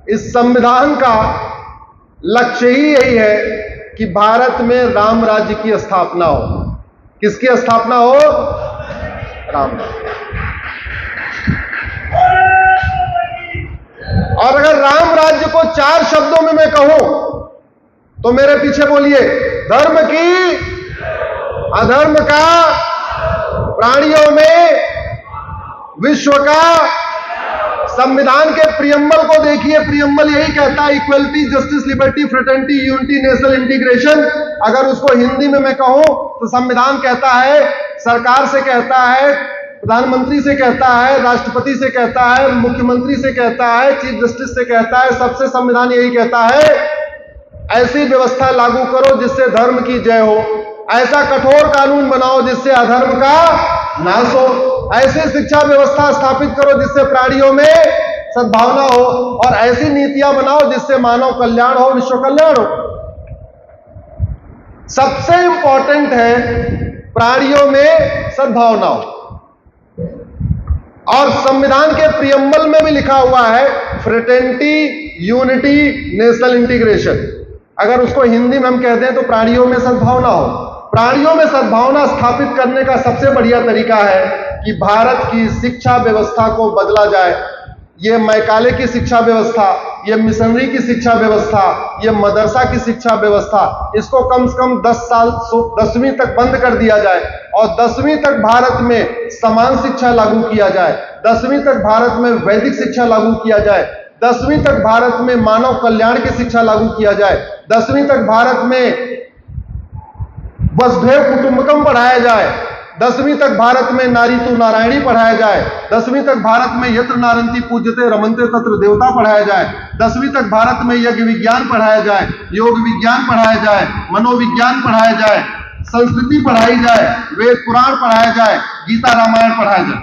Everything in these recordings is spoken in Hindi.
इस संविधान का लक्ष्य ही यही है कि भारत में राम राज्य की स्थापना हो। किसकी स्थापना हो? राम राज्य। और अगर राम राज्य को 4 शब्दों में मैं कहूं तो मेरे पीछे बोलिए, धर्म की, अधर्म का, प्राणियों में, विश्व का। संविधान के प्रियम्बल को देखिए, प्रियम्बल यही कहता है, equality, justice, liberty, fraternity, unity, national integration. अगर उसको हिंदी में मैं कहूं तो संविधान कहता है, सरकार से कहता है, प्रधानमंत्री से कहता है, राष्ट्रपति से कहता है, मुख्यमंत्री से कहता है, चीफ जस्टिस से कहता है, सबसे संविधान यही कहता है, ऐसी व्यवस्था लागू करो जिससे धर्म की जय हो, ऐसा कठोर कानून बनाओ जिससे अधर्म का नाश हो, ऐसी शिक्षा व्यवस्था स्थापित करो जिससे प्राणियों में सद्भावना हो, और ऐसी नीतियां बनाओ जिससे मानव कल्याण हो, विश्व कल्याण हो। सबसे इंपॉर्टेंट है प्राणियों में सद्भावना हो। और संविधान के प्रियम्बल में भी लिखा हुआ है फ्रेटर्निटी, यूनिटी, नेशनल इंटीग्रेशन। अगर उसको हिंदी में हम कहते हैं तो प्राणियों में सद्भावना हो। प्राणियों में सद्भावना स्थापित करने का सबसे बढ़िया तरीका है कि भारत की शिक्षा व्यवस्था को बदला जाए। ये मैकाले की शिक्षा व्यवस्था, ये मिशनरी की शिक्षा व्यवस्था, ये मदरसा की शिक्षा व्यवस्था, इसको कम से कम 10 साल 10वीं तक बंद कर दिया जाए और 10वीं तक भारत में समान शिक्षा लागू किया जाए, 10वीं तक भारत में वैदिक शिक्षा लागू किया जाए, 10वीं तक भारत में मानव कल्याण की शिक्षा लागू किया जाए, 10वीं तक भारत में वसुधैव कुटुंबकम पढ़ाया जाए, 10वीं तक भारत में नारी तु नारायणी पढ़ाया जाए, 10वीं तक भारत में यत्र नारंती पूज्यते रमन्ते तत्र देवता पढ़ाया जाए, 10वीं तक भारत में यज्ञ विज्ञान पढ़ाया जाए, योग विज्ञान पढ़ाया जाए, मनोविज्ञान पढ़ाया जाए, संस्कृति पढ़ाई जाए, वेद पुराण पढ़ाया जाए, गीता रामायण पढ़ाया जाए।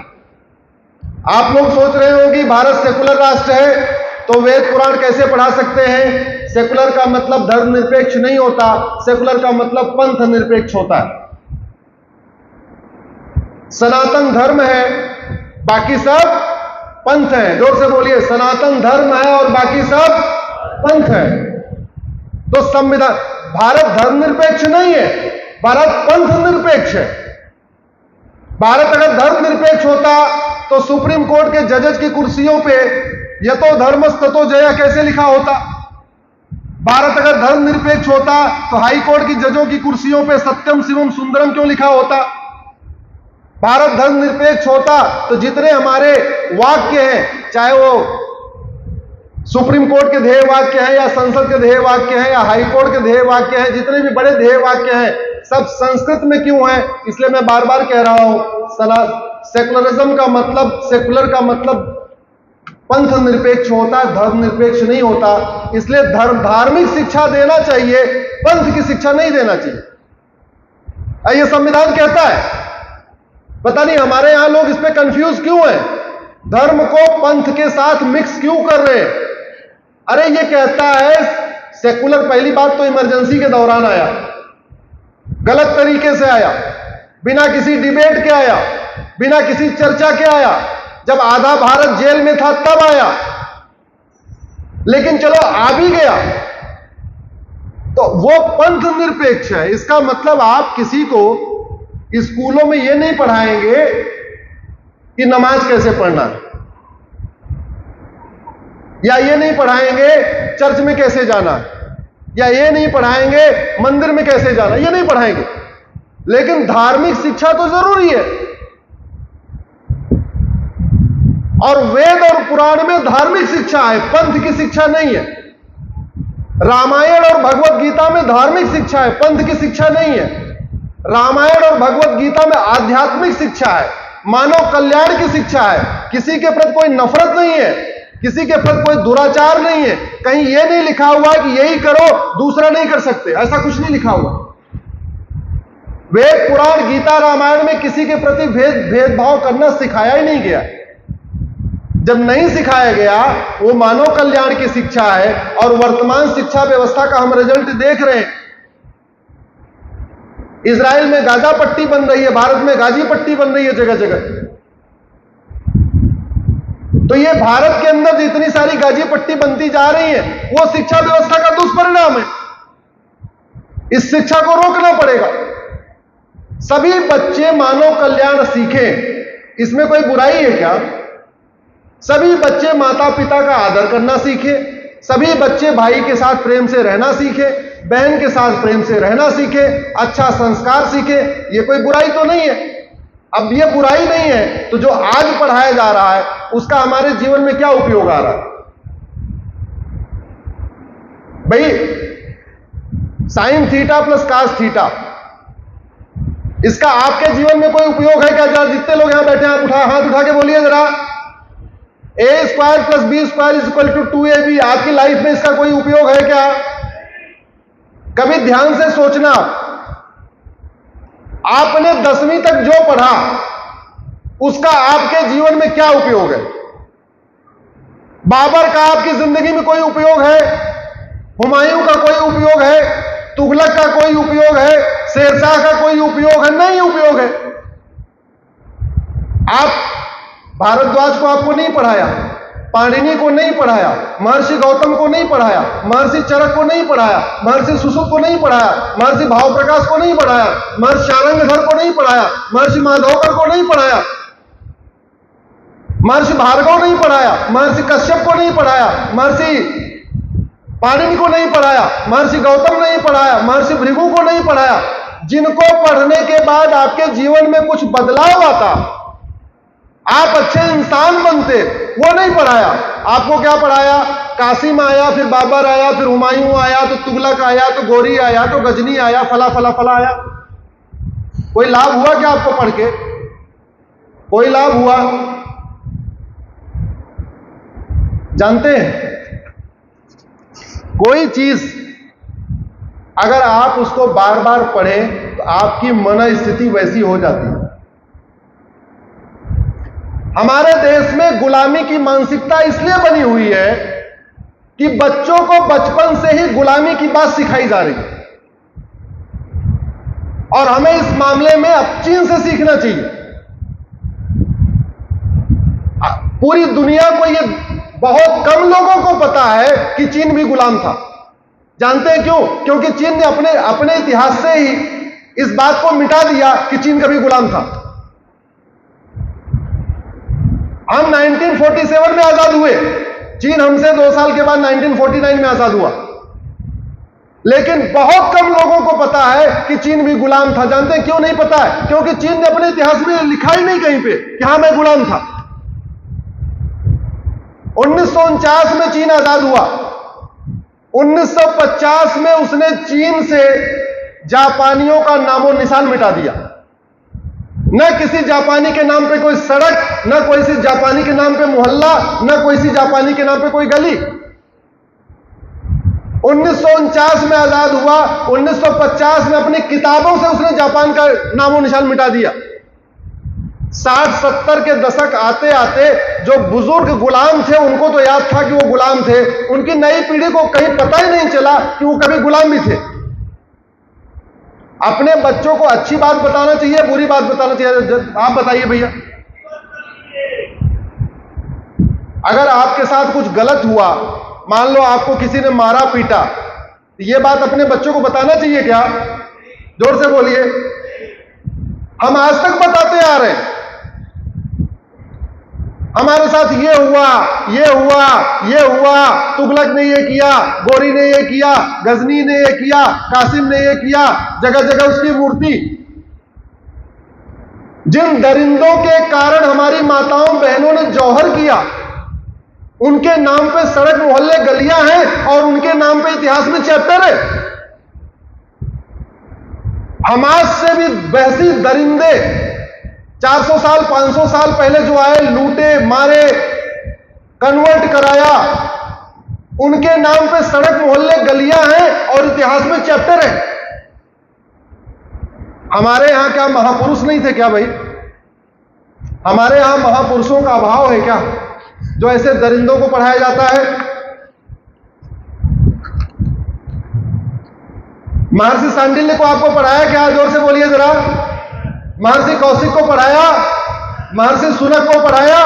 आप लोग सोच रहे हो कि भारत सेकुलर राष्ट्र है तो वेद पुराण कैसे पढ़ा सकते हैं? सेकुलर का मतलब धर्मनिरपेक्ष नहीं होता, सेकुलर का मतलब पंथ निरपेक्ष होता है। सनातन धर्म है, बाकी सब पंथ है। जोर से बोलिए, सनातन धर्म है और बाकी सब पंथ है। तो संविधान, भारत धर्मनिरपेक्ष नहीं है, भारत पंथ निरपेक्ष है। भारत अगर धर्मनिरपेक्ष होता तो सुप्रीम कोर्ट के जजेस की कुर्सियों पे यतो धर्मस् ततो जयः कैसे लिखा होता? भारत अगर धर्मनिरपेक्ष होता तो हाई कोर्ट की जजों की कुर्सियों पे सत्यम शिवम सुंदरम क्यों लिखा होता? भारत धर्मनिरपेक्ष होता तो जितने हमारे वाक्य हैं, चाहे वो सुप्रीम कोर्ट के ध्येय वाक्य हैं या संसद के ध्येय वाक्य हैं या हाई कोर्ट के ध्येय वाक्य हैं, जितने भी बड़े ध्येय वाक्य हैं, सब संस्कृत में क्यों हैं? इसलिए मैं बार बार कह रहा हूं, सेकुलरिज्म का मतलब, सेकुलर का मतलब पंथ निरपेक्ष होता है, धर्म निरपेक्ष नहीं होता। इसलिए धार्मिक शिक्षा देना चाहिए, पंथ की शिक्षा नहीं देना चाहिए। ये संविधान कहता है। पता नहीं हमारे यहां लोग इस पे कंफ्यूज क्यों हैं, धर्म को पंथ के साथ मिक्स क्यों कर रहे हैं? अरे ये कहता है सेकुलर, पहली बात तो इमरजेंसी के दौरान आया, गलत तरीके से आया, बिना किसी डिबेट के आया, बिना किसी चर्चा के आया, जब आधा भारत जेल में था तब आया, लेकिन चलो आ भी गया तो वो पंथ निरपेक्ष है। इसका मतलब आप किसी को स्कूलों में ये नहीं पढ़ाएंगे कि नमाज कैसे पढ़ना है, या ये नहीं पढ़ाएंगे चर्च में कैसे जाना है, या ये नहीं पढ़ाएंगे मंदिर में कैसे जाना, ये नहीं पढ़ाएंगे। लेकिन धार्मिक शिक्षा तो जरूरी है, और वेद और पुराण में धार्मिक शिक्षा है, पंथ की शिक्षा नहीं है। रामायण और भगवत गीता में धार्मिक शिक्षा है, पंथ की शिक्षा नहीं है। रामायण और भगवत गीता में आध्यात्मिक शिक्षा है, मानव कल्याण की शिक्षा है। किसी के प्रति कोई नफरत नहीं है, किसी के प्रति कोई दुराचार नहीं है। कहीं यह नहीं लिखा हुआ कि यही करो, दूसरा नहीं कर सकते, ऐसा कुछ नहीं लिखा हुआ। वेद पुराण गीता रामायण में किसी के प्रति भेदभाव करना सिखाया ही नहीं गया। जब नहीं सिखाया गया, वो मानव कल्याण की शिक्षा है। और वर्तमान शिक्षा व्यवस्था का हम रिजल्ट देख रहे हैं। इजराइल में गाजा पट्टी बन रही है, भारत में गाजी पट्टी बन रही है जगह जगह। तो ये भारत के अंदर जितनी सारी गाजी पट्टी बनती जा रही है, वो शिक्षा व्यवस्था का दुष्परिणाम है। इस शिक्षा को रोकना पड़ेगा। सभी बच्चे मानव कल्याण सीखें, इसमें कोई बुराई है क्या? सभी बच्चे माता पिता का आदर करना सीखे, सभी बच्चे भाई के साथ प्रेम से रहना सीखे, बहन के साथ प्रेम से रहना सीखे, अच्छा संस्कार सीखे। ये कोई बुराई तो नहीं है। अब ये बुराई नहीं है तो जो आज पढ़ाया जा रहा है उसका हमारे जीवन में क्या उपयोग आ रहा है? भाई sine theta plus cos theta, इसका आपके जीवन में कोई उपयोग है क्या? जरा जितने लोग यहां बैठे हैं हाथ उठा के बोलिए जरा। A square plus b square is equal to 2ab, आपकी लाइफ में इसका कोई उपयोग है क्या? कभी ध्यान से सोचना, आपने 10वीं तक जो पढ़ा उसका आपके जीवन में क्या उपयोग है? बाबर का आपकी जिंदगी में कोई उपयोग है? हुमायूं का कोई उपयोग है? तुगलक का कोई उपयोग है? शेरशाह का कोई उपयोग है? नहीं उपयोग है। आप भारद्वाज को आपको नहीं पढ़ाया, पाणिनि को नहीं पढ़ाया, महर्षि गौतम को नहीं पढ़ाया, महर्षि चरक को नहीं पढ़ाया, महर्षि सुश्रुत को नहीं पढ़ाया, महर्षि भाव प्रकाश को नहीं पढ़ाया, महर्षि शारंगधर को नहीं पढ़ाया, महर्षि माधवकर को नहीं पढ़ाया, महर्षि भार्गव नहीं पढ़ाया, महर्षि कश्यप को नहीं पढ़ाया, महर्षि पाणिनि को नहीं पढ़ाया, महर्षि गौतम नहीं पढ़ाया, महर्षि भृगु को नहीं पढ़ाया। जिनको पढ़ने के बाद आपके जीवन में कुछ बदलाव आता, आप अच्छे इंसान बनते, वो नहीं पढ़ाया। आपको क्या पढ़ाया? कासिम आया, फिर बाबर आया, फिर हुमायूं आया, तो तुगलक आया, तो गोरी आया, तो गजनी आया, फला फला फला आया। कोई लाभ हुआ क्या आपको पढ़ के? कोई लाभ हुआ? जानते हैं, कोई चीज अगर आप उसको बार बार पढ़ें तो आपकी मन स्थिति वैसी हो जाती है। हमारे देश में गुलामी की मानसिकता इसलिए बनी हुई है कि बच्चों को बचपन से ही गुलामी की बात सिखाई जा रही है, और हमें इस मामले में अब चीन से सीखना चाहिए। पूरी दुनिया को ये बहुत कम लोगों को पता है कि चीन भी गुलाम था। जानते हैं क्यों? क्योंकि चीन ने अपने इतिहास से ही इस बात को मिटा दिया कि चीन कभी गुलाम था। हम 1947 में आजाद हुए, चीन हमसे 2 साल के बाद 1949 में आजाद हुआ, लेकिन बहुत कम लोगों को पता है कि चीन भी गुलाम था। जानते हैं क्यों नहीं पता है? क्योंकि चीन ने अपने इतिहास में लिखा ही नहीं कहीं पे कि हां मैं गुलाम था। 1949 में चीन आजाद हुआ, 1950 में उसने चीन से जापानियों का नामो निशान मिटा दिया। न किसी जापानी के नाम पे कोई सड़क, न कोई सी जापानी के नाम पे मोहल्ला, न कोई सी जापानी के नाम पे कोई गली। 1949 में आजाद हुआ, 1950 में अपनी किताबों से उसने जापान का नामो निशान मिटा दिया। 60-70 के दशक आते आते जो बुजुर्ग गुलाम थे उनको तो याद था कि वो गुलाम थे, उनकी नई पीढ़ी को कहीं पता ही नहीं चला कि वो कभी गुलाम भी थे। अपने बच्चों को अच्छी बात बताना चाहिए, बुरी बात बताना चाहिए? आप बताइए भैया। अगर आपके साथ कुछ गलत हुआ, मान लो आपको किसी ने मारा पीटा, ये बात अपने बच्चों को बताना चाहिए क्या? जोर से बोलिए। हम आज तक बताते आ रहे हैं, हमारे साथ ये हुआ, ये हुआ, ये हुआ, तुगलक ने ये किया, गोरी ने ये किया, गजनी ने ये किया, कासिम ने ये किया, जगह जगह उसकी मूर्ति। जिन दरिंदों के कारण हमारी माताओं बहनों ने जौहर किया, उनके नाम पे सड़क मोहल्ले गलियां हैं और उनके नाम पे इतिहास में चैप्टर है। हमास से भी बहसी दरिंदे 400 साल 500 साल पहले जो आए, लूटे मारे, कन्वर्ट कराया, उनके नाम पे सड़क मोहल्ले गलियां हैं और इतिहास में चैप्टर है। हमारे यहां क्या महापुरुष नहीं थे क्या भाई? हमारे यहां महापुरुषों का अभाव है क्या जो ऐसे दरिंदों को पढ़ाया जाता है? महर्षि सांडिल्य को आपको पढ़ाया क्या? जोर से बोलिए जरा। महर्षि कौशिक को पढ़ाया? महर्षि सुनक को पढ़ाया?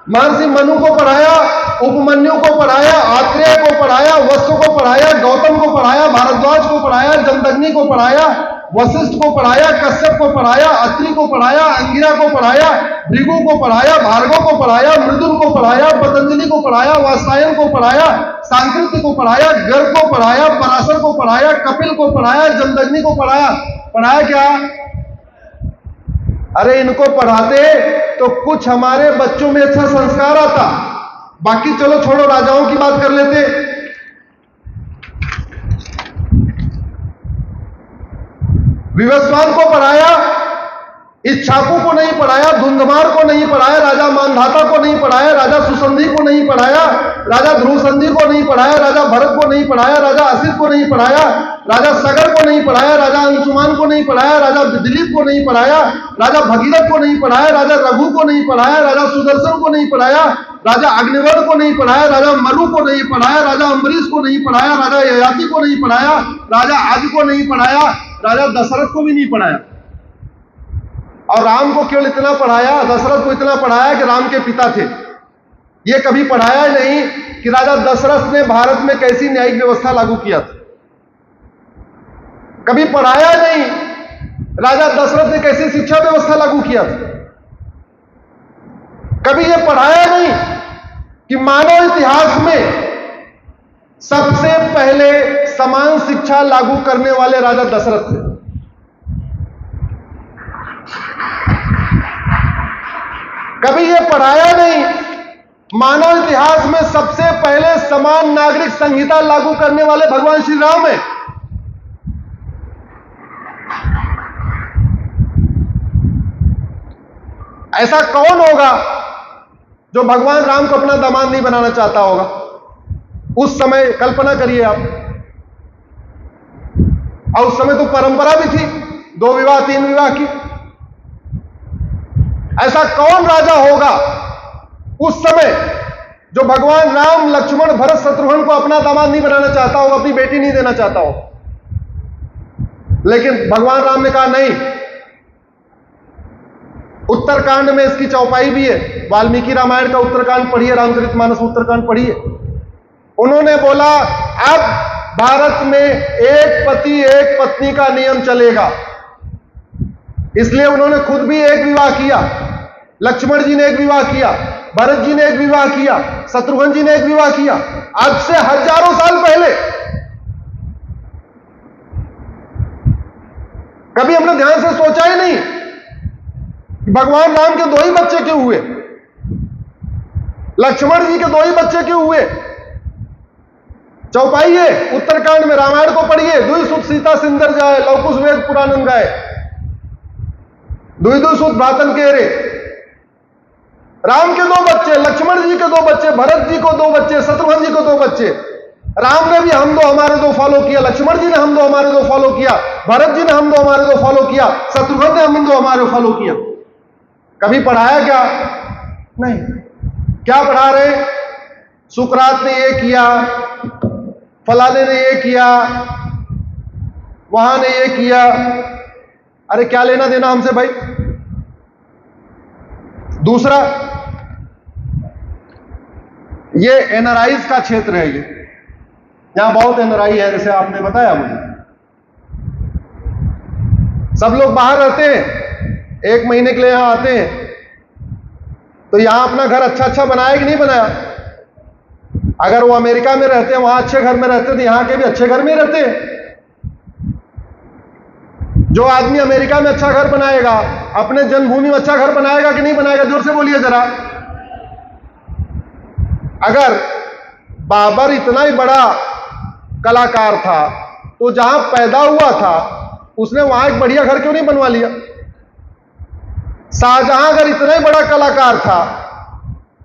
महर्षि मनु को पढ़ाया, उपमन्यु को पढ़ाया, आत्रेय को पढ़ाया, वत्स को पढ़ाया, गौतम को पढ़ाया, भारद्वाज को पढ़ाया, जमदग्नि को पढ़ाया, वशिष्ठ को पढ़ाया, कश्यप को पढ़ाया, अत्रि को पढ़ाया, अंगिरा को पढ़ाया, भृगु को पढ़ाया, भार्गव को पढ़ाया, मृदुल को पढ़ाया, पतंजलि को पढ़ाया, वात्सायन को पढ़ाया, सांकृत्य को पढ़ाया, गर्ग को पढ़ाया, पराशर को पढ़ाया, कपिल को पढ़ाया, जमदग्नि को पढ़ाया। पढ़ाया क्या? अरे इनको पढ़ाते तो कुछ हमारे बच्चों में अच्छा संस्कार आता। बाकी चलो छोड़ो, राजाओं की बात कर लेते। विवस्वान को पढ़ाया, इच्छाकू को नहीं पढ़ाया, धुंधमार को नहीं पढ़ाया, राजा मानधाता को नहीं पढ़ाया, राजा सुसंधि को नहीं पढ़ाया, राजा ध्रुवसंधि को नहीं पढ़ाया, राजा भरत को नहीं पढ़ाया, राजा असित को नहीं पढ़ाया, राजा सगर को नहीं पढ़ाया, राजा अंशुमान को नहीं पढ़ाया, राजा दिलीप को नहीं पढ़ाया, राजा भगीरथ को नहीं पढ़ाया, राजा रघु को नहीं पढ़ाया, राजा सुदर्शन को नहीं पढ़ाया, राजा अग्निवर्ध को नहीं पढ़ाया, राजा मरु को नहीं पढ़ाया, राजा अम्बरीश को नहीं पढ़ाया, राजा ययाति को नहीं पढ़ाया, राजा आदि को नहीं पढ़ाया, राजा दशरथ को भी नहीं पढ़ाया। और राम को केवल इतना पढ़ाया, दशरथ को इतना पढ़ाया कि राम के पिता थे। यह कभी पढ़ाया नहीं कि राजा दशरथ ने भारत में कैसी न्यायिक व्यवस्था लागू किया था। कभी पढ़ाया नहीं राजा दशरथ ने कैसी शिक्षा व्यवस्था लागू किया था। कभी यह पढ़ाया नहीं कि मानव इतिहास में सबसे पहले समान शिक्षा लागू करने वाले राजा दशरथ थे। कभी यह पढ़ाया नहीं मानव इतिहास में सबसे पहले समान नागरिक संहिता लागू करने वाले भगवान श्री राम हैं। ऐसा कौन होगा जो भगवान राम को अपना दामाद नहीं बनाना चाहता होगा? उस समय कल्पना करिए आप। और उस समय तो परंपरा भी थी 2 विवाह 3 विवाह की। ऐसा कौन राजा होगा उस समय जो भगवान राम, लक्ष्मण, भरत, शत्रुघ्न को अपना दामाद नहीं बनाना चाहता होगा, अपनी बेटी नहीं देना चाहता हो? लेकिन भगवान राम ने कहा नहीं। उत्तरकांड में इसकी चौपाई भी है। वाल्मीकि रामायण का उत्तरकांड पढ़िए, रामचरितमानस उत्तरकांड पढ़िए। उन्होंने बोला अब भारत में एक पति एक पत्नी का नियम चलेगा। इसलिए उन्होंने खुद भी एक विवाह किया। लक्ष्मण जी ने एक विवाह किया, भरत जी ने एक विवाह किया, शत्रुघ्न जी ने एक विवाह किया। आज से हजारों साल पहले। कभी हमने ध्यान से सोचा ही नहीं कि भगवान राम के 2 ही बच्चे क्यों हुए, लक्ष्मण जी के 2 ही बच्चे क्यों हुए। चौपाई है उत्तरकांड में, रामायण को पढ़िए। दुई सुत सीता सिंदर जाए, लवकुश वेद पुराणन गाए। दुई सुत भ्रातन के रे। राम के 2 बच्चे, लक्ष्मण जी के 2 बच्चे, भरत जी को 2 बच्चे, शत्रुघ्न जी को 2 बच्चे। राम ने भी हम 2 हमारे 2 फॉलो किया, लक्ष्मण जी ने हम 2 हमारे 2 फॉलो किया, भरत जी ने हम 2 हमारे 2 फॉलो किया, शत्रुघ्न ने हम 2 हमारे फॉलो किया। कभी पढ़ाया क्या? नहीं। क्या पढ़ा रहे? सुकरात ने ये किया, फलाने ने ये किया, वहां ने ये किया। अरे क्या लेना देना हमसे भाई? दूसरा, ये एनआरआईज का क्षेत्र है। ये यहां बहुत एनआरआई है, जैसे आपने बताया मुझे। सब लोग बाहर रहते हैं, 1 महीने के लिए यहां आते हैं, तो यहां अपना घर अच्छा बनाया कि नहीं बनाया? अगर वो अमेरिका में रहते हैं, वहां अच्छे घर में रहते, तो यहां के भी अच्छे घर में रहते हैं। जो आदमी अमेरिका में अच्छा घर बनाएगा, अपने जन्मभूमि में अच्छा घर बनाएगा कि नहीं बनाएगा? जोर से बोलिए जरा। अगर बाबर इतना ही बड़ा कलाकार था, तो जहां पैदा हुआ था उसने वहां एक बढ़िया घर क्यों नहीं बनवा लिया? शाहजहां अगर इतना ही बड़ा कलाकार था,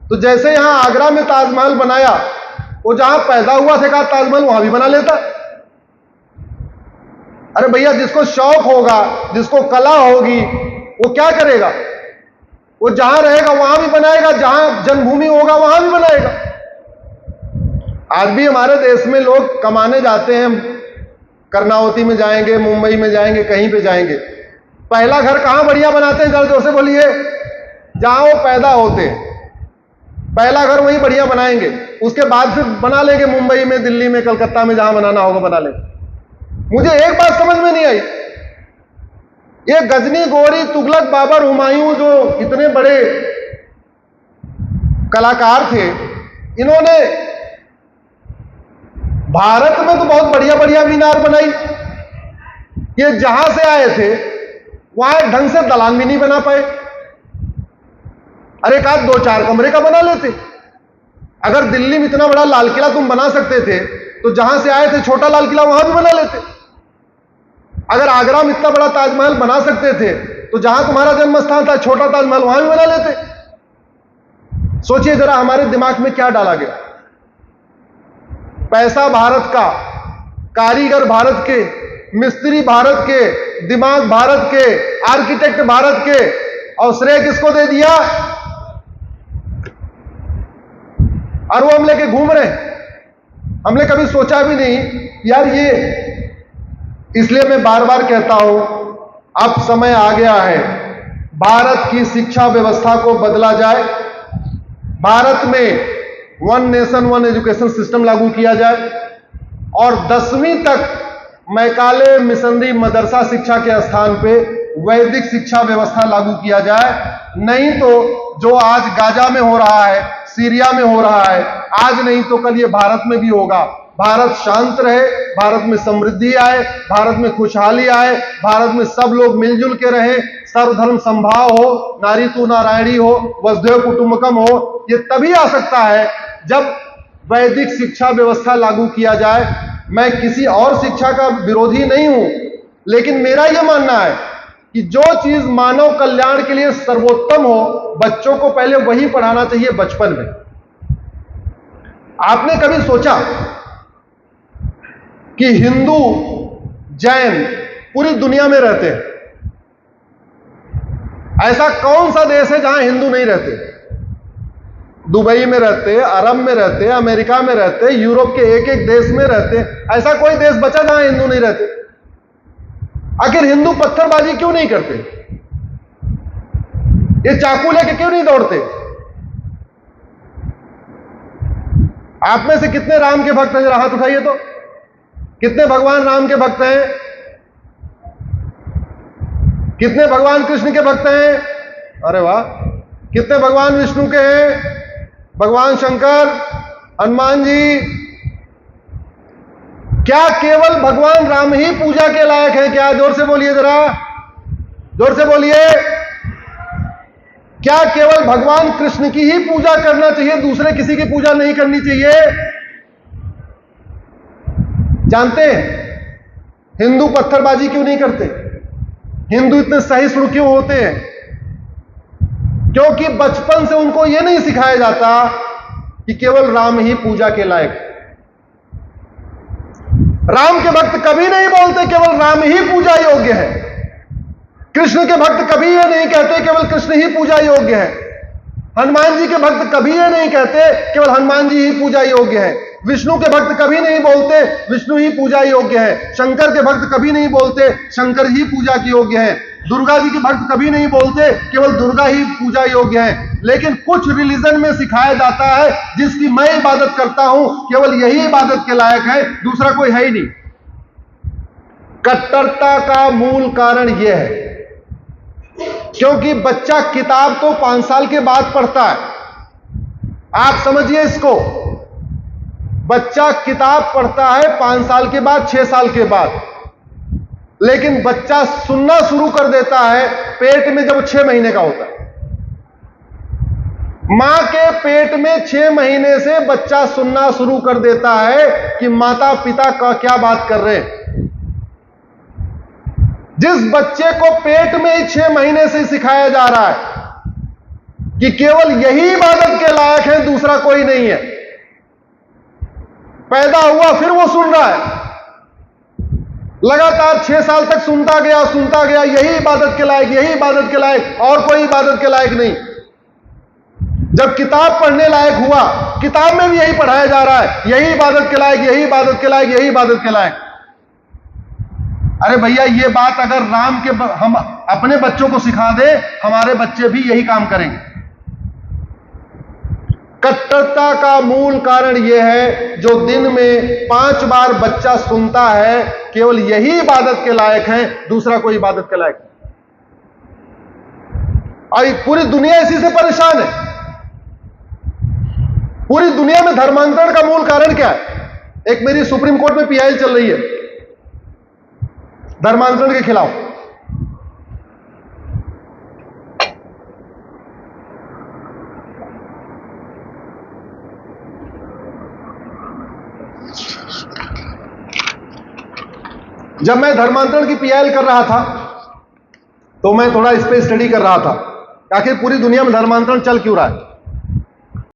तो जैसे यहां आगरा में ताजमहल बनाया, वो जहां पैदा हुआ था, कहा ताजमहल वहां भी बना लेता। अरे भैया, जिसको शौक होगा, जिसको कला होगी, वो क्या करेगा? वो जहां रहेगा वहां भी बनाएगा, जहां जन्मभूमि होगा वहां भी बनाएगा। आज भी हमारे देश में लोग कमाने जाते हैं, कर्नावती में जाएंगे, मुंबई में जाएंगे, कहीं पे जाएंगे, पहला घर कहां बढ़िया बनाते हैं? जरा जोर से बोलिए। जहां वो पैदा होते हैं। पहला घर वहीं बढ़िया बनाएंगे, उसके बाद फिर बना लेंगे मुंबई में, दिल्ली में, कलकत्ता में, जहां बनाना होगा बना लेंगे। मुझे एक बात समझ में नहीं आई, ये गजनी, गौरी, तुगलक, बाबर, हुमायूं जो इतने बड़े कलाकार थे, इन्होंने भारत में तो बहुत बढ़िया बढ़िया मीनार बनाई। ये जहां से आए थे वहां ढंग से दलान भी नहीं बना पाए। अरे एक आध 2-4 कमरे का बना लेते। अगर दिल्ली में इतना बड़ा लाल किला तुम बना सकते थे तो जहां से आए थे छोटा लाल किला वहां भी बना लेते। अगर आगरा में इतना बड़ा ताजमहल बना सकते थे तो जहां तुम्हारा जन्म स्थान था छोटा ताजमहल वहां भी बना लेते। सोचिए जरा हमारे दिमाग में क्या डाला गया। पैसा भारत का, कारीगर भारत के, मिस्त्री भारत के, दिमाग भारत के, आर्किटेक्ट भारत के, और श्रेय किसको दे दिया? और वो हम लेके घूम रहे। हमने कभी सोचा भी नहीं यार ये, इसलिए मैं बार बार कहता हूं अब समय आ गया है भारत की शिक्षा व्यवस्था को बदला जाए। भारत में 1 नेशन 1 एजुकेशन सिस्टम लागू किया जाए और 10वीं तक मैकाले मिशनरी मदरसा शिक्षा के स्थान पे वैदिक शिक्षा व्यवस्था लागू किया जाए। नहीं तो जो आज गाजा में हो रहा है, सीरिया में हो रहा है, आज नहीं तो कल ये भारत में भी होगा। भारत शांत रहे, भारत में समृद्धि आए, भारत में खुशहाली आए, भारत में सब लोग मिलजुल के रहें, सर्वधर्म संभाव हो, नारी तू नारायणी हो, वसुधैव कुटुंबकम हो। ये तभी आ सकता है जब वैदिक शिक्षा व्यवस्था लागू किया जाए। मैं किसी और शिक्षा का विरोधी नहीं हूं, लेकिन मेरा यह मानना है कि जो चीज मानव कल्याण के लिए सर्वोत्तम हो, बच्चों को पहले वही पढ़ाना चाहिए बचपन में। आपने कभी सोचा कि हिंदू, जैन पूरी दुनिया में रहते हैं? ऐसा कौन सा देश है जहां हिंदू नहीं रहते? दुबई में रहते, अरब में रहते, अमेरिका में रहते, यूरोप के एक एक देश में रहते। ऐसा कोई देश बचा जहां हिंदू नहीं रहते? आखिर हिंदू पत्थरबाजी क्यों नहीं करते? ये चाकू लेके क्यों नहीं दौड़ते? आप में से कितने राम के भक्त हैं? जरा हाथ उठाइए तो। कितने भगवान राम के भक्त हैं? कितने भगवान कृष्ण के भक्त हैं? अरे वाह। कितने भगवान विष्णु के हैं? भगवान शंकर, हनुमान जी। क्या केवल भगवान राम ही पूजा के लायक है क्या? जोर से बोलिए, जरा जोर से बोलिए। क्या केवल भगवान कृष्ण की ही पूजा करना चाहिए, दूसरे किसी की पूजा नहीं करनी चाहिए? जानते हैं हिंदू पत्थरबाजी क्यों नहीं करते? हिंदू इतने सहिष्णु क्यों होते हैं? क्योंकि बचपन से उनको यह नहीं सिखाया जाता कि केवल राम ही पूजा के लायक। राम के भक्त कभी नहीं बोलते केवल राम ही पूजा योग्य है। कृष्ण के भक्त कभी यह नहीं कहते केवल कृष्ण ही पूजा योग्य है। हनुमान जी के भक्त कभी यह नहीं कहते केवल हनुमान जी ही पूजा योग्य है। विष्णु के भक्त कभी नहीं बोलते विष्णु ही पूजा योग्य है। शंकर के भक्त कभी नहीं बोलते शंकर ही पूजा के योग्य है। दुर्गा जी के भक्त कभी नहीं बोलते केवल दुर्गा ही पूजा योग्य है। लेकिन कुछ रिलीजन में सिखाया जाता है जिसकी मैं इबादत करता हूं केवल यही इबादत के लायक है, दूसरा कोई है ही नहीं। कट्टरता का मूल कारण यह है क्योंकि बच्चा किताब तो 5 साल के बाद पढ़ता है। आप समझिए इसको, बच्चा किताब पढ़ता है 5 साल के बाद, 6 साल के बाद, लेकिन बच्चा सुनना शुरू कर देता है पेट में जब 6 महीने का होता है। मां के पेट में 6 महीने से बच्चा सुनना शुरू कर देता है कि माता पिता का क्या बात कर रहे हैं। जिस बच्चे को पेट में ही 6 महीने से सिखाया जा रहा है कि केवल यही इबादत के लायक है, दूसरा कोई नहीं है, पैदा हुआ फिर वो सुन रहा है, लगातार 6 साल तक सुनता गया, यही इबादत के लायक, यही इबादत के लायक, और कोई इबादत के लायक नहीं। जब किताब पढ़ने लायक हुआ, किताब में भी यही पढ़ाया जा रहा है, यही इबादत के लायक, यही इबादत के लायक, यही इबादत के लायक। अरे भैया, ये बात अगर राम के हम अपने बच्चों को सिखा दे, हमारे बच्चे भी यही काम करेंगे। कट्टरता का मूल कारण यह है, जो दिन में 5 बार बच्चा सुनता है, केवल यही इबादत के लायक है, दूसरा कोई इबादत के लायक नहीं। और पूरी दुनिया इसी से परेशान है। पूरी दुनिया में धर्मांतरण का मूल कारण क्या है? एक मेरी सुप्रीम कोर्ट में पीआईएल चल रही है धर्मांतरण के खिलाफ। जब मैं धर्मांतरण की पीआईएल कर रहा था तो मैं थोड़ा इस पे स्टडी कर रहा था, आखिर पूरी दुनिया में धर्मांतरण चल क्यों रहा है।